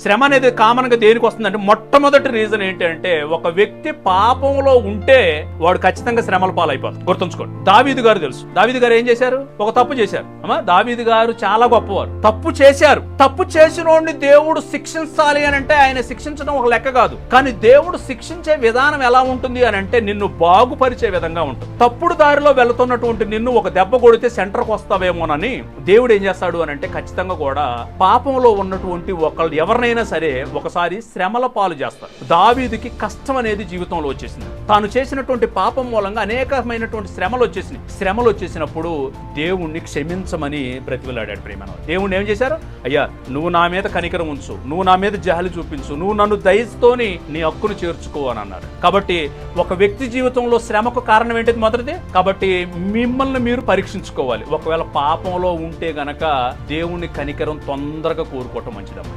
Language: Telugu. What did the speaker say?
శ్రమ అనేది కామన్ గా దేనికి వస్తుందంటే మొట్టమొదటి రీజన్ ఏంటంటే ఒక వ్యక్తి పాపంలో ఉంటే వాడు ఖచ్చితంగా శ్రమల పాలైపోతాడు. గుర్తుంచుకోండి. దావీదు గారు తెలుసు. దావీదు గారు ఏం చేశారు? ఒక తప్పు చేశారు. అమ్మా, దావీదు గారు చాలా గొప్పవారు. తప్పు చేశారు. తప్పు చేసినోడిని దేవుడు శిక్షించాలి అని అంటే ఆయన శిక్షించడం ఒక లెక్క కాదు. కానీ దేవుడు శిక్షించే విధానం ఎలా ఉంటుంది అని అంటే నిన్ను బాగుపరిచే విధంగా ఉంటుంది. తప్పుడు దారిలో వెళుతున్నటువంటి నిన్ను ఒక దెబ్బ కొడితే సెంటర్కి వస్తావేమోనని దేవుడు ఏం చేస్తాడు అని అంటే ఖచ్చితంగా కూడా పాపంలో ఉన్నటువంటి ఒకళ్ళు ఎవరినైనా సరే ఒకసారి శ్రమల పాలు చేస్తారు. దావీదుకి కష్టం అనేది జీవితంలో వచ్చేసింది. తాను చేసినటువంటి పాపం మూలంగా అనేకమైనటువంటి శ్రమలు వచ్చేసినాయి. శ్రమలు వచ్చేసినప్పుడు దేవుణ్ణి క్షమించమని బ్రతిమలాడాడు. ప్రేమ దేవుణ్ణి ఏం చేశారు? అయ్యా, నువ్వు నా మీద కనికరం ఉంచు, నువ్వు నా మీద జాలి చూపించు, నువ్వు నన్ను దయతోని నీ హక్కును చేర్చుకో అని అన్నారు. కాబట్టి ఒక వ్యక్తి జీవితంలో శ్రమకు కారణం ఏంటిది? మొదటిది. కాబట్టి మిమ్మల్ని మీరు పరీక్షించుకోవాలి. ఒకవేళ పాపంలో ఉంటే గనక దేవుని కనికరం తొందరగా కోరుకోవటం మంచిదమ్మా.